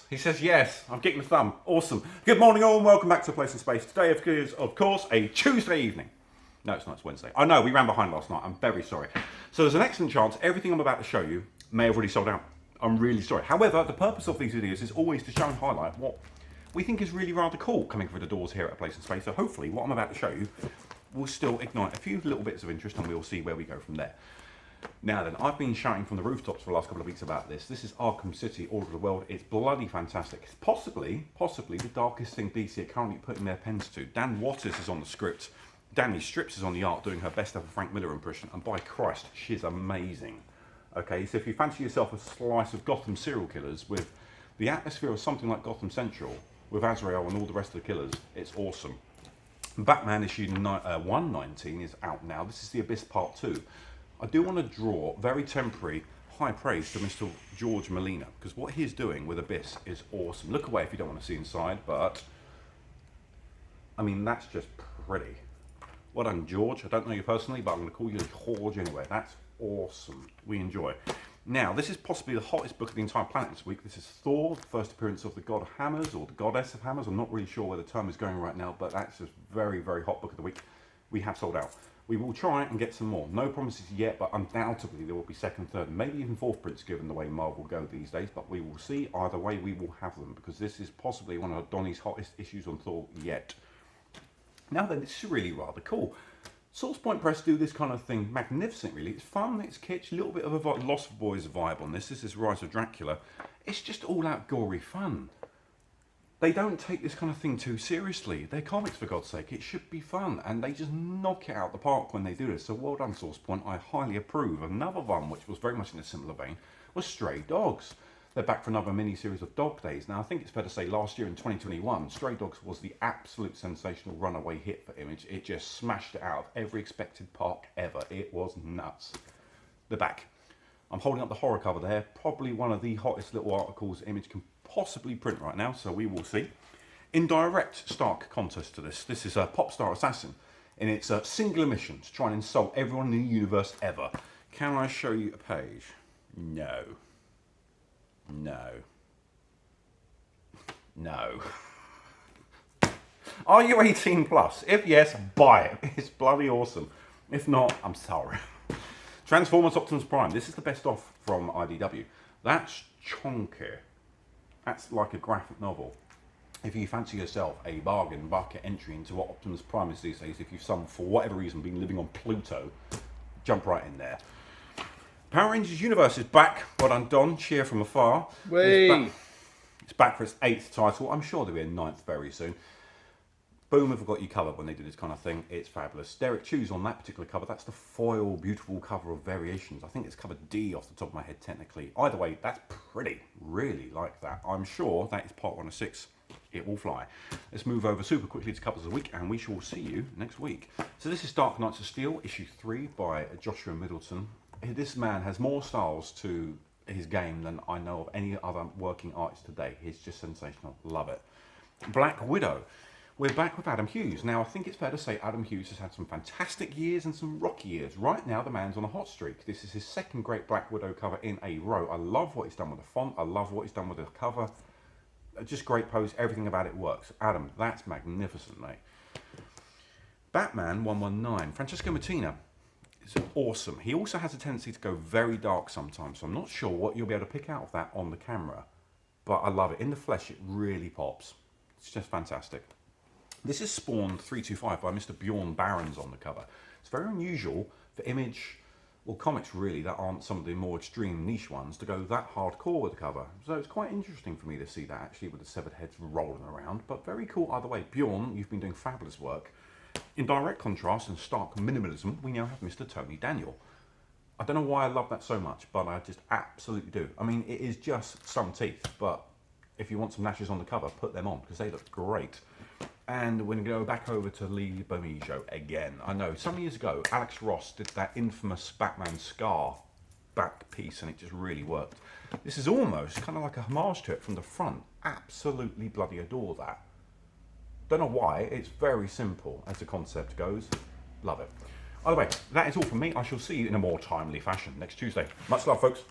He says yes. I'm kicking the thumb. Awesome. Good morning all and welcome back to Place and Space. Today is, of course, a Tuesday evening. No, it's not. It's Wednesday. I know, we ran behind last night. I'm very sorry. So there's an excellent chance everything I'm about to show you may have already sold out. I'm really sorry. However, the purpose of these videos is always to show and highlight what we think is really rather cool coming through the doors here at Place and Space. So hopefully what I'm about to show you will still ignite a few little bits of interest and we'll see where we go from there. Now then, I've been shouting from the rooftops for the last couple of weeks about this. This is Arkham City, all over the world. It's bloody fantastic. It's possibly the darkest thing DC are currently putting their pens to. Dan Wattis is on the script. Danny Strips is on the art, doing her best ever Frank Miller impression. And by Christ, she's amazing. Okay, so if you fancy yourself a slice of Gotham serial killers with the atmosphere of something like Gotham Central, with Azrael and all the rest of the killers, it's awesome. Batman issue 119 is out now. This is The Abyss Part 2. I do want to draw very temporary high praise to Mr. George Molina, because what he's doing with Abyss is awesome. Look away if you don't want to see inside, but I mean, that's just pretty. Well done, George. I don't know you personally, but I'm going to call you George anyway. That's awesome. We enjoy. Now, this is possibly the hottest book of the entire planet this week. This is Thor, the first appearance of the God of Hammers, or the Goddess of Hammers. I'm not really sure where the term is going right now, but that's just very, very hot book of the week. We have sold out. We will try and get some more. No promises yet, but undoubtedly there will be second, third, maybe even fourth prints given the way Marvel go these days, but we will see. Either way, we will have them, because this is possibly one of Donny's hottest issues on Thor yet. Now then, this is really rather cool. Source Point Press do this kind of thing magnificent, really. It's fun, it's kitsch, a little bit of a Lost Boys vibe on this. This is Rise of Dracula. It's just all out gory fun. They don't take this kind of thing too seriously. They're comics, for God's sake. It should be fun, and they just knock it out the park when they do this. So well done, Source Point. I highly approve. Another one, which was very much in a similar vein, was Stray Dogs. They're back for another mini-series of Dog Days. Now, I think it's fair to say last year in 2021, Stray Dogs was the absolute sensational runaway hit for Image. It just smashed it out of every expected park ever. It was nuts. The back. I'm holding up the horror cover there. Probably one of the hottest little articles Image can possibly print right now, so we will see. In direct stark contest to this, this is a pop star assassin in its singular mission to try and insult everyone in the universe ever. Can I show you a page? No. No. No. Are you 18 plus? If yes, buy it. It's bloody awesome. If not, I'm sorry. Transformers Optimus Prime. This is the best off from IDW. That's chonky. That's like a graphic novel. If you fancy yourself a bargain bucket entry into what Optimus Prime is these days, if you've for whatever reason, been living on Pluto, jump right in there. Power Rangers Universe is back. Well done, Don. Cheer from afar. It's back for its 8th title. I'm sure there'll be a 9th very soon. Boom, have got you covered when they do this kind of thing. It's fabulous. Derek Chu's on that particular cover. That's the foil, beautiful cover of Variations. I think it's cover D off the top of my head, technically. Either way, that's pretty. Really like that. I'm sure that is part 1 of 6. It will fly. Let's move over super quickly to covers of the week, and we shall see you next week. So this is Dark Knights of Steel, issue 3 by Joshua Middleton. This man has more styles to his game than I know of any other working artist today. He's just sensational. Love it. Black Widow. We're back with Adam Hughes. Now, I think it's fair to say Adam Hughes has had some fantastic years and some rocky years. Right now, the man's on a hot streak. This is his second great Black Widow cover in a row. I love what he's done with the font. I love what he's done with the cover. Just great pose. Everything about it works. Adam, that's magnificent, mate. Batman 119. Francesco Mattina. It's awesome. He also has a tendency to go very dark sometimes, so I'm not sure what you'll be able to pick out of that on the camera, but I love it. In the flesh, it really pops. It's just fantastic. This is Spawn 325 by Mr. Bjorn Barons on the cover. It's very unusual for Image, or comics really, that aren't some of the more extreme niche ones, to go that hardcore with the cover. So it's quite interesting for me to see that, actually, with the severed heads rolling around, but very cool either way. Bjorn, you've been doing fabulous work. In direct contrast and stark minimalism, we now have Mr. Tony Daniel. I don't know why I love that so much, but I just absolutely do. I mean, it is just some teeth, but if you want some lashes on the cover, put them on, because they look great. And we're going to go back over to Lee Bermejo again. I know, some years ago, Alex Ross did that infamous Batman Scar back piece, and it just really worked. This is almost kind of like a homage to it from the front. Absolutely bloody adore that. Don't know why, it's very simple as the concept goes. Love it. Either way, that is all from me. I shall see you in a more timely fashion next Tuesday. Much love, folks.